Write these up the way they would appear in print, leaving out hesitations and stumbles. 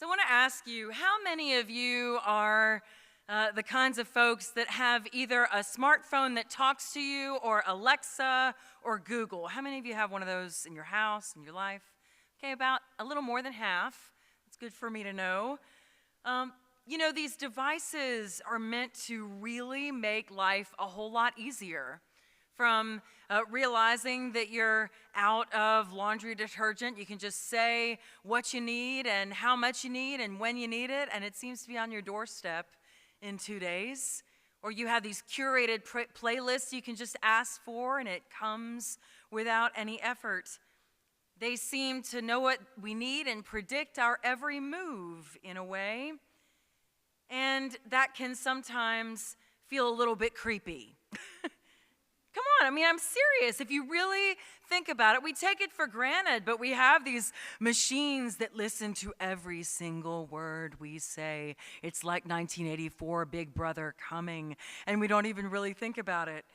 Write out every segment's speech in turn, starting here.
So I want to ask you, how many of you are the kinds of folks that have either a smartphone that talks to you or Alexa or Google? How many of you have one of those in your house, in your life? Okay, about a little more than half. It's good for me to know. These devices are meant to really make life a whole lot easier. From realizing that you're out of laundry detergent, you can just say what you need and how much you need and when you need it, and it seems to be on your doorstep in 2 days. Or you have these curated playlists you can just ask for, and it comes without any effort. They seem to know what we need and predict our every move in a way, and that can sometimes feel a little bit creepy. Come on, I'm serious. If you really think about it, we take it for granted, but we have these machines that listen to every single word we say. It's like 1984, Big Brother coming, and we don't even really think about it.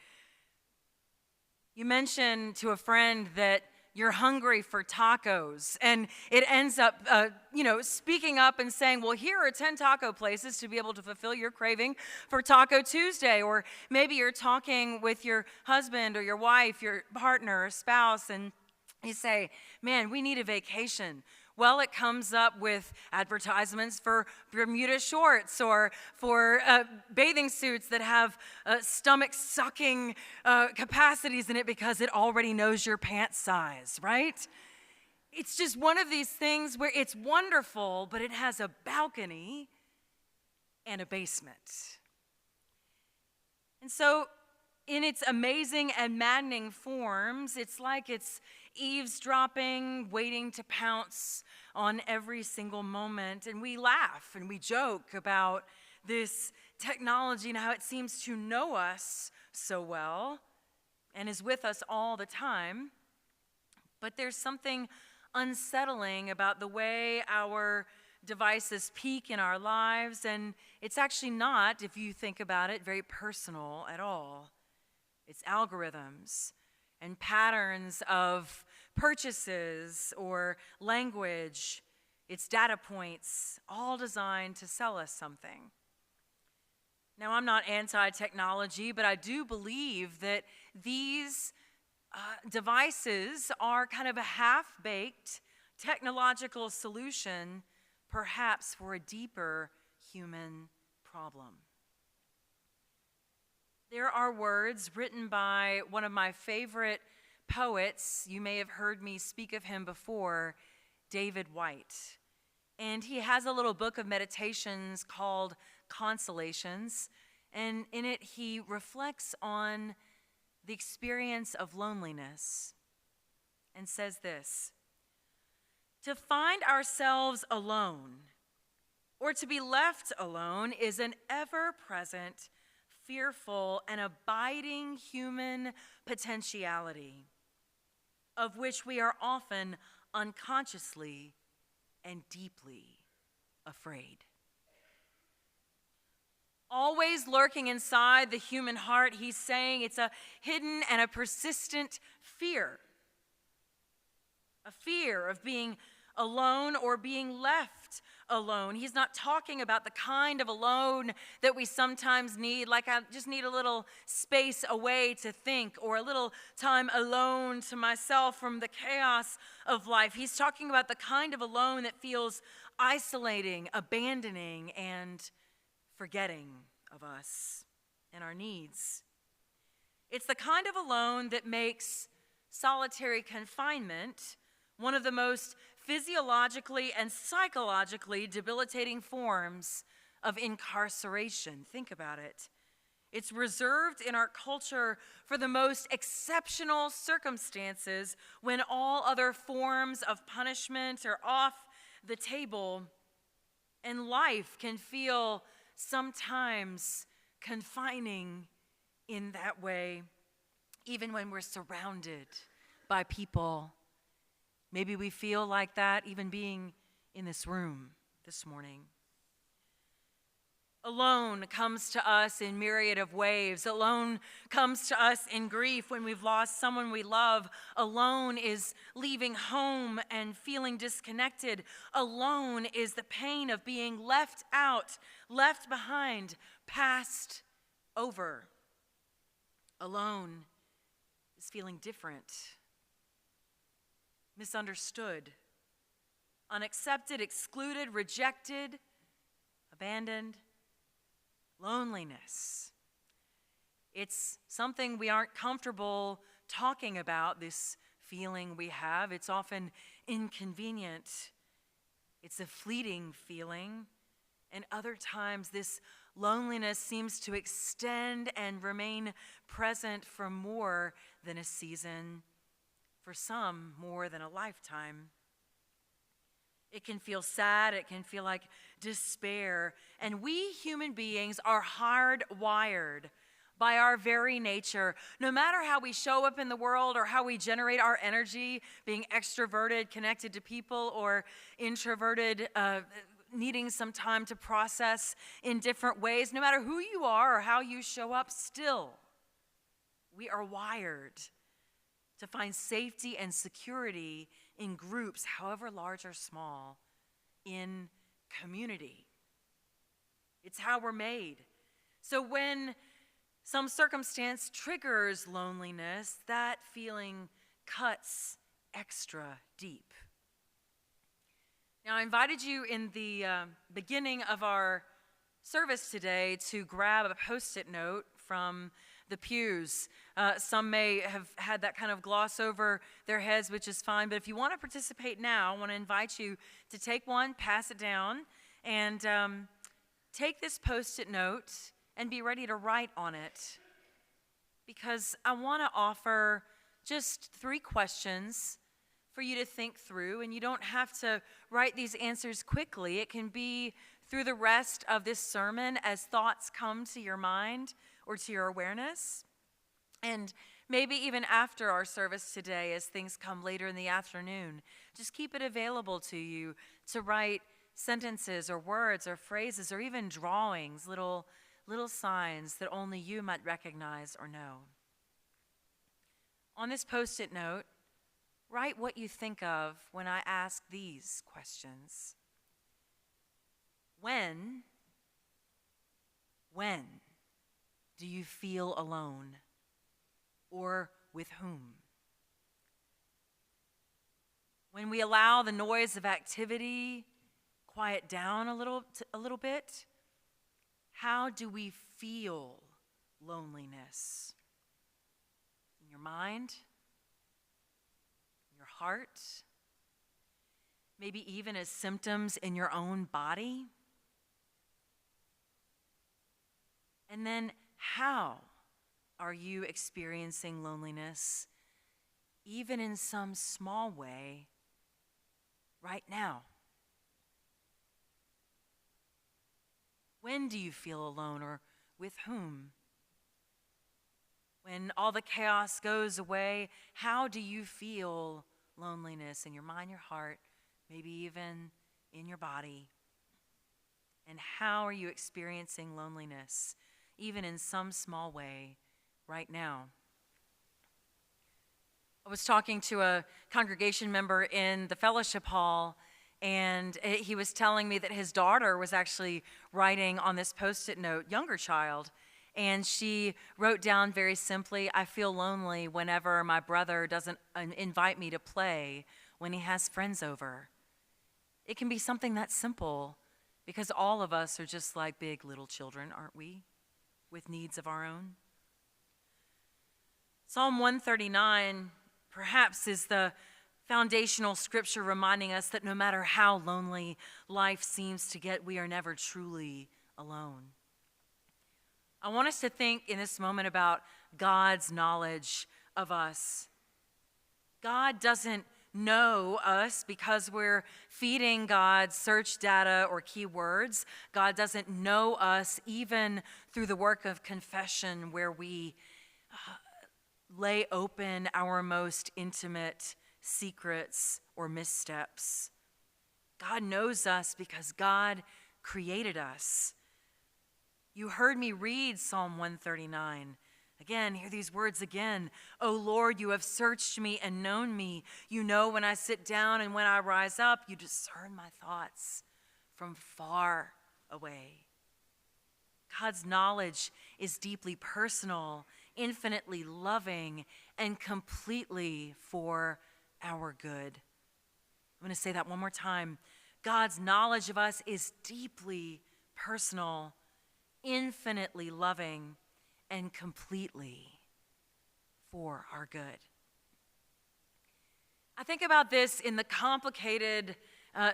You mentioned to a friend that you're hungry for tacos, and it ends up, speaking up and saying, well, here are 10 taco places to be able to fulfill your craving for Taco Tuesday. Or maybe you're talking with your husband or your wife, your partner or spouse, and you say, man, we need a vacation. Well, it comes up with advertisements for Bermuda shorts or for bathing suits that have stomach-sucking capacities in it because it already knows your pant size, right? It's just one of these things where it's wonderful, but it has a balcony and a basement. And so, in its amazing and maddening forms, it's like it's eavesdropping, waiting to pounce on every single moment. And we laugh and we joke about this technology and how it seems to know us so well and is with us all the time. But there's something unsettling about the way our devices peak in our lives, and it's actually not, if you think about it, very personal at all. It's algorithms and patterns of purchases or language. It's data points, all designed to sell us something. Now, I'm not anti-technology, but I do believe that these devices are kind of a half-baked technological solution, perhaps for a deeper human problem. There are words written by one of my favorite poets. You may have heard me speak of him before, David Whyte. And he has a little book of meditations called Consolations. And in it, he reflects on the experience of loneliness and says this: to find ourselves alone or to be left alone is an ever-present, fearful, and abiding human potentiality, of which we are often unconsciously and deeply afraid. Always lurking inside the human heart, he's saying it's a hidden and a persistent fear. A fear of being alone or being left alone. He's not talking about the kind of alone that we sometimes need, like I just need a little space away to think or a little time alone to myself from the chaos of life. He's talking about the kind of alone that feels isolating, abandoning, and forgetting of us and our needs. It's the kind of alone that makes solitary confinement one of the most physiologically and psychologically debilitating forms of incarceration. Think about it. It's reserved in our culture for the most exceptional circumstances when all other forms of punishment are off the table, and life can feel sometimes confining in that way, even when we're surrounded by people. Maybe we feel like that even being in this room this morning. Alone comes to us in myriad of ways. Alone comes to us in grief when we've lost someone we love. Alone is leaving home and feeling disconnected. Alone is the pain of being left out, left behind, passed over. Alone is feeling different, misunderstood, unaccepted, excluded, rejected, abandoned. Loneliness. It's something we aren't comfortable talking about, this feeling we have. It's often inconvenient. It's a fleeting feeling. And other times, this loneliness seems to extend and remain present for more than a season, for some, more than a lifetime. It can feel sad, it can feel like despair. And we human beings are hardwired by our very nature. No matter how we show up in the world or how we generate our energy, being extroverted, connected to people, or introverted, needing some time to process in different ways, no matter who you are or how you show up, still, we are wired to find safety and security in groups, however large or small, in community. It's how we're made. So when some circumstance triggers loneliness, that feeling cuts extra deep. Now, I invited you in the beginning of our service today to grab a Post-it note from the pews. Some may have had that kind of gloss over their heads, which is fine. But if you want to participate now, I want to invite you to take one, pass it down, and take this Post-it note and be ready to write on it. Because I want to offer just 3 questions for you to think through. And you don't have to write these answers quickly. It can be through the rest of this sermon as thoughts come to your mind or to your awareness. And maybe even after our service today, as things come later in the afternoon, just keep it available to you to write sentences or words or phrases or even drawings, little signs that only you might recognize or know. On this Post-it note, write what you think of when I ask these questions. When do you feel alone? Or with whom? When we allow the noise of activity quiet down a little bit, how do we feel loneliness? In your mind? In your heart? Maybe even as symptoms in your own body? And then how are you experiencing loneliness, even in some small way, right now? When do you feel alone, or with whom? When all the chaos goes away, how do you feel loneliness in your mind, your heart, maybe even in your body? And how are you experiencing loneliness, even in some small way, right now? I was talking to a congregation member in the fellowship hall, and he was telling me that his daughter was actually writing on this Post-it note, younger child, and she wrote down very simply, "I feel lonely whenever my brother doesn't invite me to play when he has friends over." It can be something that simple, because all of us are just like big little children, aren't we? With needs of our own. Psalm 139 perhaps is the foundational scripture reminding us that no matter how lonely life seems to get, we are never truly alone. I want us to think in this moment about God's knowledge of us. God doesn't know us because we're feeding God search data or keywords. God doesn't know us even through the work of confession, where we lay open our most intimate secrets or missteps. God knows us because God created us. You heard me read Psalm 139. Again, hear these words again. O Lord, you have searched me and known me. You know when I sit down and when I rise up. You discern my thoughts from far away. God's knowledge is deeply personal, infinitely loving, and completely for our good. I'm going to say that one more time. God's knowledge of us is deeply personal, infinitely loving, and completely for our good. I think about this in the complicated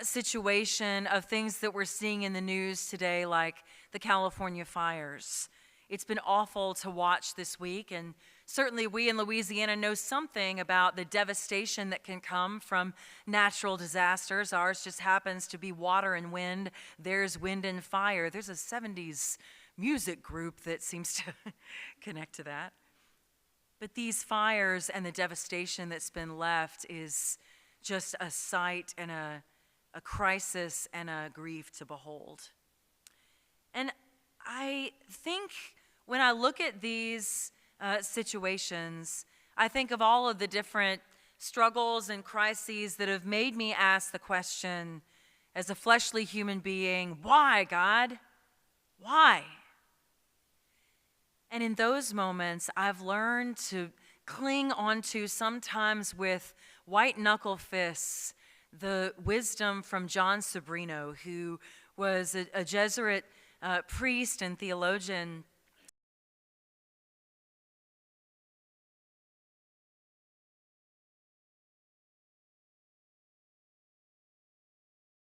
situation of things that we're seeing in the news today, like the California fires. It's been awful to watch this week, and certainly we in Louisiana know something about the devastation that can come from natural disasters. Ours just happens to be water and wind. There's wind and fire. There's a 70s music group that seems to connect to that. But these fires and the devastation that's been left is just a sight and a crisis and a grief to behold. And I think when I look at these situations, I think of all of the different struggles and crises that have made me ask the question, as a fleshly human being, why, God? Why? And in those moments, I've learned to cling onto, sometimes with white knuckle fists, the wisdom from John Sobrino, who was a Jesuit priest and theologian